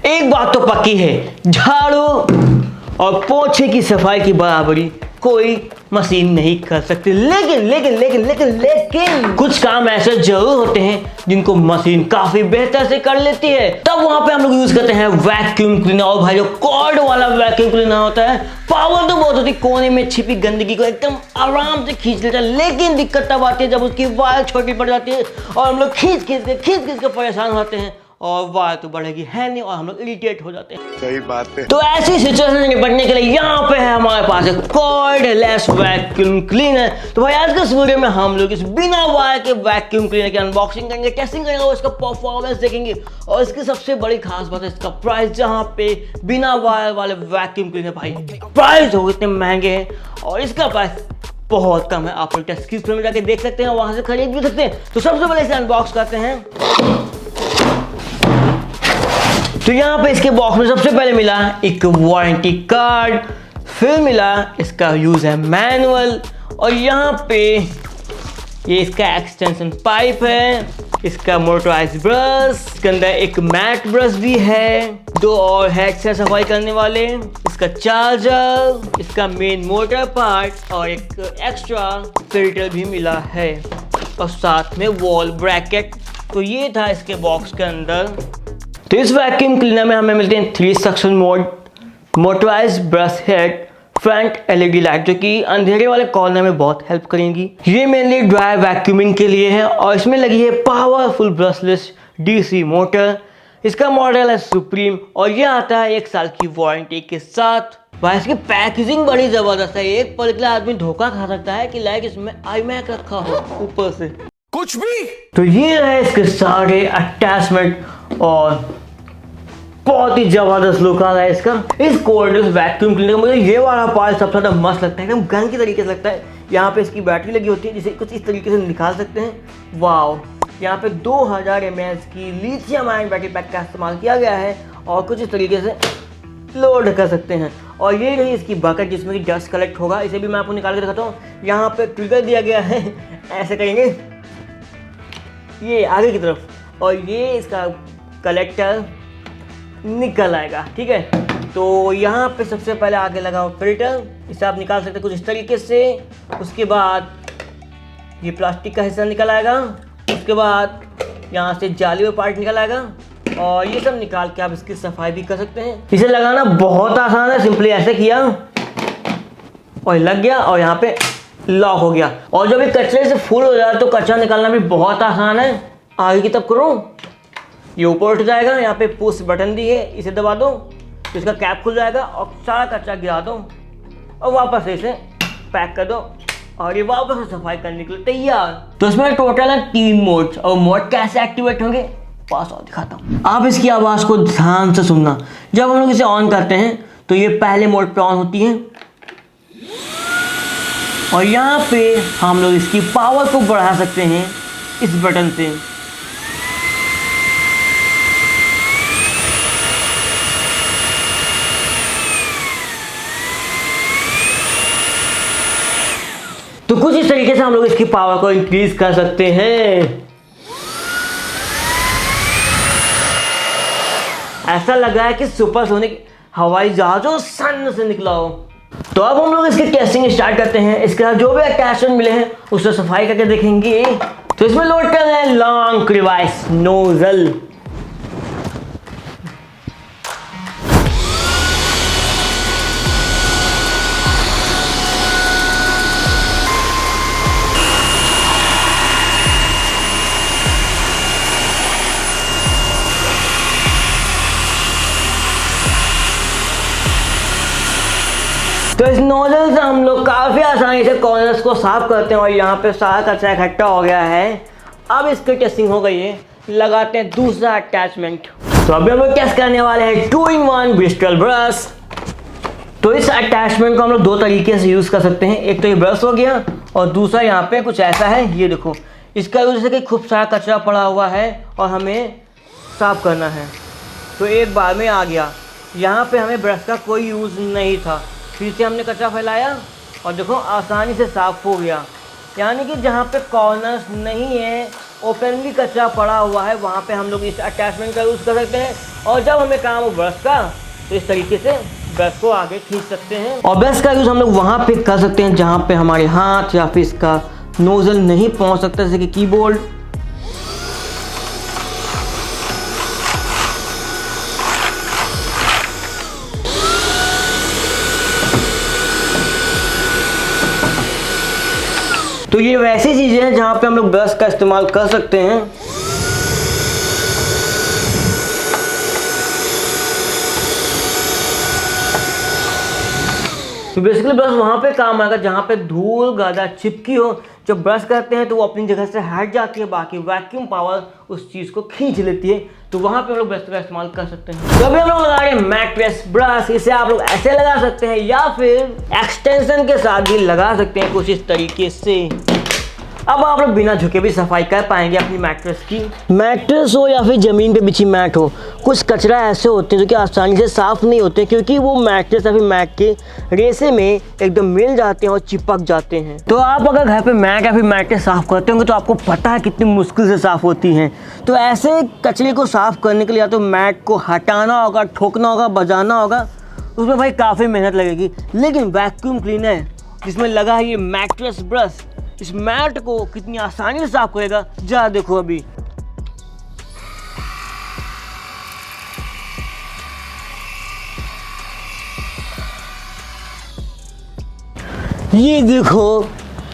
एक बात तो पक्की है, झाड़ू और पोछे की सफाई की बराबरी कोई मशीन नहीं कर सकती। लेकिन लेकिन लेकिन लेकिन लेकिन कुछ काम ऐसे जरूर होते हैं जिनको मशीन काफी बेहतर से कर लेती है। तब वहां पे हम लोग यूज करते हैं वैक्यूम क्लीनर। और भाई जो कॉर्ड वाला वैक्यूम क्लीनर होता है, पावर तो बहुत होती है, कोने में छिपी गंदगी को एकदम आराम से खींच लेता है। लेकिन दिक्कत तब आती है जब उसकी वायर छोटी पड़ जाती है और हम लोग खींच खींच के परेशान होते हैं और वायर तो बढ़ेगी है नहीं और हम लोग इरिटेट हो जाते हैं। सही बात है। तो ऐसी सिचुएशन से निपटने के लिए यहाँ पे है हमारे पास एक कॉर्डलेस वैक्यूम क्लीनर। तो भाई आज के इस वीडियो में हम लोग इस बिना वायर के वैक्यूम क्लीनर की अनबॉक्सिंग करेंगे, टेस्टिंग करेंगे और इसका परफॉर्मेंस देखेंगे। और इसकी सबसे बड़ी खास बात है इसका प्राइस, जहाँ पे बिना वायर वाले वैक्यूम क्लीनर भाई प्राइस हो इतने महंगे हैं और इसका प्राइस बहुत कम है। आप लोग डिस्क्रिप्शन में जाके देख सकते हैं, वहां से खरीद भी सकते हैं। तो सबसे पहले इसे अनबॉक्स करते हैं। तो यहाँ पे इसके बॉक्स में सबसे पहले मिला एक वारंटी कार्ड, फिर मिला इसका यूज है मैनुअल और यहाँ पे ये इसका एक्सटेंशन पाइप है, इसका मोटराइज ब्रश, इसके अंदर एक मैट ब्रश भी है, दो और हेड से सफाई करने वाले, इसका चार्जर, इसका मेन मोटर पार्ट और एक एक्स्ट्रा फिल्टर भी मिला है और साथ में वॉल ब्रैकेट। तो ये था इसके बॉक्स के अंदर। तो इस वैक्यूम क्लीनर में हमें मिलते हैं 3 suction mode, motorise brush head, front LED light जो कि अंधेरे वाले कॉर्नर में बहुत हेल्प करेंगी। ये मेनली ड्राई वैक्यूमिंग के लिए है और इसमें लगी है पावरफुल ब्रशलेस डीसी मोटर। इसका मॉडल है सुप्रीम और ये आता है 1 साल की वारंटी के साथ। भाई इसकी पैकेजिंग बड़ी जबरदस्त है, एक पल के लिए आदमी धोखा खा सकता है कि लाइक इसमें iMac रखा हो ऊपर से कुछ भी। तो ये है इसके सारे अटैचमेंट और बहुत ही जबरदस्त लुक आ रहा है इसका। इस कॉर्डलेस वैक्यूम क्लीनर मुझे ये वाला पार्ट सबसे ज्यादा मस्त लगता है, एकदम गन की तरीके से लगता है। यहाँ पे इसकी बैटरी लगी होती है जिसे कुछ इस तरीके से निकाल सकते हैं। वाओ, यहाँ पे 2000 mAh की लिथियम आयन बैटरी पैक का इस्तेमाल किया गया है और कुछ इस तरीके से लोड कर सकते हैं। और ये रही इसकी बकेट जिसमें कि डस्ट कलेक्ट होगा, इसे भी मैं आपको निकाल के दिखाता हूँ। यहाँ पे ट्रिगर दिया गया है, ऐसे करेंगे ये आगे की तरफ और ये इसका कलेक्टर निकल आएगा, ठीक है। तो यहाँ पे सबसे पहले आगे लगा फिल्टर, इसे आप निकाल सकते हैं कुछ इस तरीके से। उसके बाद ये प्लास्टिक का हिस्सा निकल आएगा, उसके बाद यहाँ से जाली वाला पार्ट निकल आएगा और ये सब निकाल के आप इसकी सफाई भी कर सकते हैं। इसे लगाना बहुत आसान है, सिंपली ऐसे किया और लग गया और यहाँ पे लॉक हो गया। और जब ये कचरे से फुल हो जाए तो कचरा निकालना भी बहुत आसान है। आगे की तरफ करो, ये ऊपर उठ जाएगा, यहाँ पे पुश बटन दी है, इसे दबा दो तो इसका कैप खुल जाएगा और सारा कचरा गिरा दो और वापस इसे पैक कर दो और ये वापस सफाई करने के लिए तैयार। तो इसमें टोटल है 3 मोड्स और मोड कैसे एक्टिवेट होंगे पास और दिखाता हूँ। आप इसकी आवाज़ को ध्यान से सुनना। जब हम लोग इसे ऑन करते हैं तो ये पहले मोड पे ऑन होती है और यहाँ पे हम लोग इसकी पावर को बढ़ा सकते हैं इस बटन से। तो कुछ इस तरीके से हम लोग इसकी पावर को इंक्रीज कर सकते हैं। ऐसा लग रहा है कि सुपरसोनिक हवाई जहाजों सन से निकला हो। तो अब हम लोग इसकी टेस्टिंग स्टार्ट करते हैं। इसके साथ जो भी अटैचमेंट मिले हैं उससे सफाई करके देखेंगे। तो इसमें लोड कर रहे हैं लॉन्ग क्रीवाइस नोजल। तो इस नोजल से हम लोग काफ़ी आसानी से कॉर्नर्स को साफ करते हैं और यहाँ पे सारा कचरा इकट्ठा हो गया है। अब इसकी टेस्टिंग हो गई है, लगाते हैं दूसरा अटैचमेंट। तो अभी हम लोग टेस्ट करने वाले हैं 2-in-1 ब्रिस्टल ब्रश। तो इस अटैचमेंट को हम लोग 2 तरीके से यूज़ कर सकते हैं। एक तो ये ब्रश हो गया और दूसरा यहाँ पे कुछ ऐसा है, ये देखो। इसका यूज़ जैसे कि खूब सारा कचरा पड़ा हुआ है और हमें साफ करना है तो एक बार में आ गया। यहाँ पे हमें ब्रश का कोई यूज़ नहीं था, फिर से हमने कचरा फैलाया और देखो आसानी से साफ़ हो गया। यानी कि जहाँ पे कॉर्नर्स नहीं है ओपनली कचरा पड़ा हुआ है वहाँ पे हम लोग इस अटैचमेंट का यूज़ कर सकते हैं। और जब हमें काम हो ब्रश का तो इस तरीके से ब्रश को आगे खींच सकते हैं। और ब्रश का यूज़ हम लोग वहाँ पे कर सकते हैं जहाँ पे हमारे हाथ या फिर इसका नोजल नहीं पहुँच सकता, जैसे कि कीबोर्ड। तो ये वैसी चीज़ें हैं जहाँ पे हम लोग ब्रश का इस्तेमाल कर सकते हैं। तो बेसिकली ब्रश वहाँ पे काम आएगा जहाँ पे धूल ज़्यादा चिपकी हो। जब ब्रश करते हैं तो वो अपनी जगह से हट जाती है, बाकी वैक्यूम पावर उस चीज़ को खींच लेती है। तो वहाँ पे हम लोग ब्रश का इस्तेमाल कर सकते हैं। तो अभी हम लोग लगा रहे हैं मैट्रेस ब्रश। इसे आप लोग ऐसे लगा सकते हैं या फिर एक्सटेंशन के साथ भी लगा सकते हैं कुछ इस तरीके से। अब आप लोग बिना झुके भी सफाई कर पाएंगे अपनी मैट्रेस की। मैट्रेस हो या फिर ज़मीन पे बिछी मैट हो, कुछ कचरा ऐसे होते हैं जो कि आसानी से साफ़ नहीं होते क्योंकि वो मैट्रेस या फिर मैट के रेसे में एकदम मिल जाते हैं और चिपक जाते हैं। तो आप अगर घर पे मैट या फिर मैट्रेस साफ़ करते होंगे तो आपको पता है कितनी मुश्किल से साफ़ होती हैं। तो ऐसे कचरे को साफ़ करने के लिए या तो मैट को हटाना होगा, ठोकना होगा, बजाना होगा, उसमें भाई काफ़ी मेहनत लगेगी। लेकिन वैक्यूम क्लीनर जिसमें लगा है ये मैट्रेस ब्रश, इस मैट को कितनी आसानी से साफ करेगा जरा देखो। अभी ये देखो,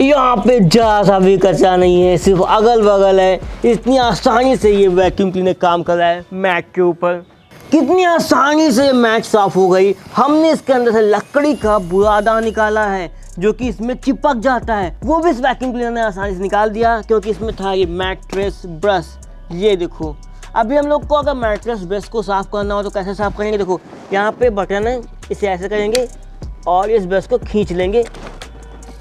यहाँ पे जरा सा भी कचरा नहीं है, सिर्फ अगल बगल है। इतनी आसानी से ये वैक्यूम क्लीनर काम कर रहा है मैट के ऊपर। कितनी आसानी से मैट साफ हो गई। हमने इसके अंदर से लकड़ी का बुरादा निकाला है जो कि इसमें चिपक जाता है, वो भी इस वैक्यूम क्लीनर ने आसानी से निकाल दिया क्योंकि इसमें था ये मैट्रेस ब्रश। ये देखो, अभी हम लोग को अगर मैट्रेस ब्रश को साफ़ करना हो तो कैसे साफ़ करेंगे। देखो यहाँ पे बटन है, इसे ऐसे करेंगे और इस ब्रश को खींच लेंगे।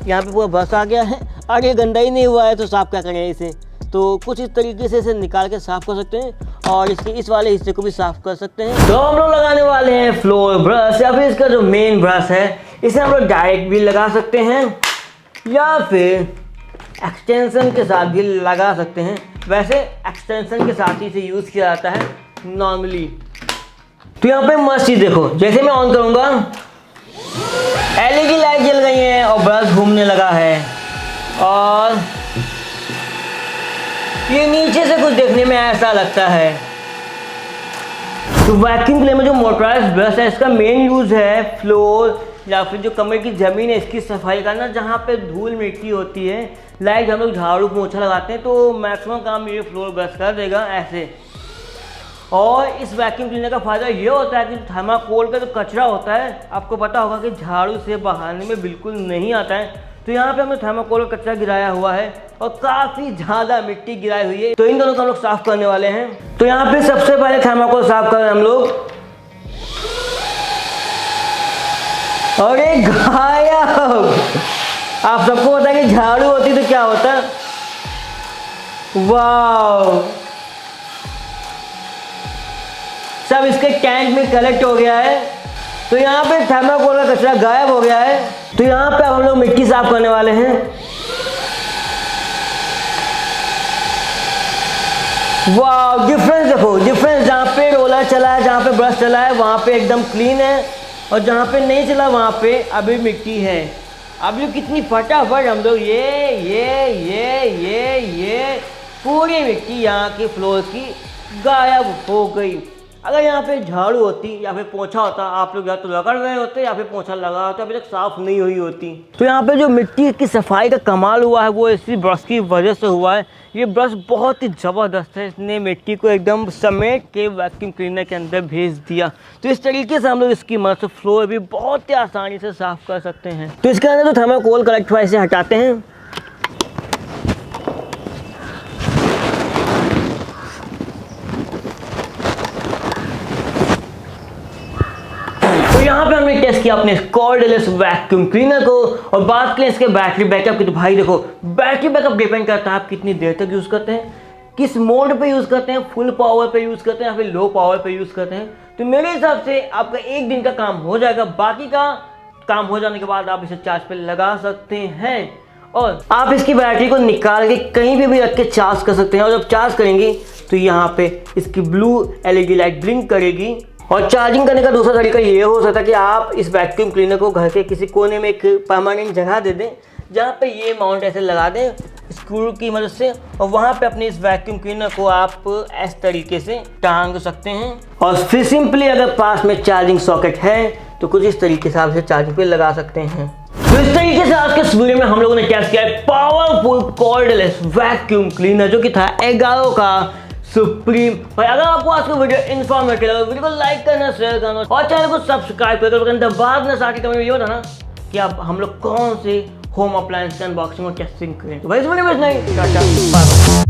यहाँ पे पूरा ब्रश आ गया है और ये गंदा ही नहीं हुआ है तो साफ़ क्या करेंगे इसे। तो कुछ इस तरीके से इसे निकाल के साफ़ कर सकते हैं और इसके इस वाले हिस्से को भी साफ़ कर सकते हैं। तो हम लोग लगाने वाले हैं फ्लोर ब्रश या फिर इसका जो मेन ब्रश है इसे हम लोग डायरेक्ट भी लगा सकते हैं या फिर एक्सटेंशन के साथ भी लगा सकते हैं। वैसे एक्सटेंशन के साथ ही इसे यूज़ किया जाता है नॉर्मली। तो यहाँ पे मस्त चीज़ देखो, जैसे मैं ऑन करूँगा एलईडी लाइट जल गई है और ब्रश घूमने लगा है और ये नीचे से कुछ देखने में ऐसा लगता है। तो वैक्यूम क्लीनर में जो मोटराइज्ड ब्रश है इसका मेन यूज़ है फ्लोर या फिर जो कमरे की ज़मीन है इसकी सफाई करना, जहाँ पे धूल मिट्टी होती है। लाइक हम लोग झाड़ू पोंछा लगाते हैं तो मैक्सिमम काम ये फ्लोर ब्रश कर देगा ऐसे। और इस वैक्यूम क्लीनर का फ़ायदा ये होता है कि थर्माकोल का जो कचरा होता है आपको पता होगा कि झाड़ू से बहाने में बिल्कुल नहीं आता है। तो यहाँ पे हमने थर्माकोल का कचरा गिराया हुआ है और काफ़ी ज़्यादा मिट्टी गिराई हुई है, तो इन दोनों को हम लोग साफ़ करने वाले हैं। तो यहाँ पे सबसे पहले थर्माकोल साफ़ कर रहे हैं हम लोग। और एक गायब, आप सबको पता है कि झाड़ू होती तो क्या होता है। वाह, सब इसके टैंक में कलेक्ट हो गया है। तो यहाँ पे थर्माकोल का कचरा गायब हो गया है। तो यहाँ पे अब हम लोग मिट्टी साफ करने वाले हैं। वाह, डिफरेंस देखो, डिफरेंस जहाँ पे रोलर चला है, जहाँ पे ब्रश चला है वहाँ पे एकदम क्लीन है और जहाँ पे नहीं चला वहाँ पे अभी मिट्टी है। अभी कितनी फटाफट हम लोग ये पूरी मिट्टी यहाँ की फ्लोर की गायब हो गई। अगर यहाँ पे झाड़ू होती या फिर पोंछा होता, आप लोग या तो रगड़ रहे होते या फिर पोंछा लगा होता, अभी तक साफ़ नहीं हुई होती। तो यहाँ पे जो मिट्टी की सफाई का कमाल हुआ है वो इसी ब्रश की वजह से हुआ है। ये ब्रश बहुत ही ज़बरदस्त है, इसने मिट्टी को एकदम समेट के वैक्यूम क्लीनर के अंदर भेज दिया। तो इस तरीके से हम लोग इसकी मदद से फ्लोर भी बहुत ही आसानी से साफ़ कर सकते हैं। तो इसके अंदर तो थर्माकोल कलेक्ट हुआ इसे हटाते हैं। यहाँ पे हमने टेस्ट किया अपने कॉर्डलेस वैक्यूम क्लीनर को और बात करें इसके बैटरी बैकअप की, तो भाई देखो बैटरी बैकअप डिपेंड करता है आप कितनी देर तक यूज़ करते हैं, किस मोड पे यूज़ करते हैं, फुल पावर पे यूज़ करते हैं या फिर लो पावर पे यूज़ करते हैं। तो मेरे हिसाब से आपका एक दिन का काम हो जाएगा, बाकी का काम हो जाने के बाद आप इसे चार्ज पे लगा सकते हैं। और आप इसकी बैटरी को निकाल के कहीं पे भी रख के चार्ज कर सकते हैं और जब चार्ज करेंगे तो यहाँ पे इसकी ब्लू एलईडी लाइट ब्लिंक करेगी। और चार्जिंग करने का दूसरा तरीका ये हो सकता है कि आप इस वैक्यूम क्लीनर को घर के किसी कोने में एक परमानेंट जगह दे दें जहाँ पे ये माउंट ऐसे लगा दें स्क्रू की मदद से, और वहाँ पे अपने इस वैक्यूम क्लीनर को आप इस तरीके से टांग सकते हैं। और फिर सिंपली अगर पास में चार्जिंग सॉकेट है तो कुछ इस तरीके से आप इसे चार्जिंग पे लगा सकते हैं। तो इस तरीके से आज के इस वीडियो में हम लोगों ने टेस्ट किया है पावरफुल कॉर्डलेस वैक्यूम क्लीनर जो कि था एगारो का सुप्रीम। भाई अगर आपको आज का वीडियो इन्फॉर्मेटिव लगा वीडियो को लाइक करना, शेयर करना और चैनल को सब्सक्राइब करना। बाद में साथ ही कमेंट ये बताना कि आप हम लोग कौन से होम अप्लायंस की अनबॉक्सिंग और टेस्टिंग करें। तो भाई इस वीडियो में इतना ही। Tata bye bye.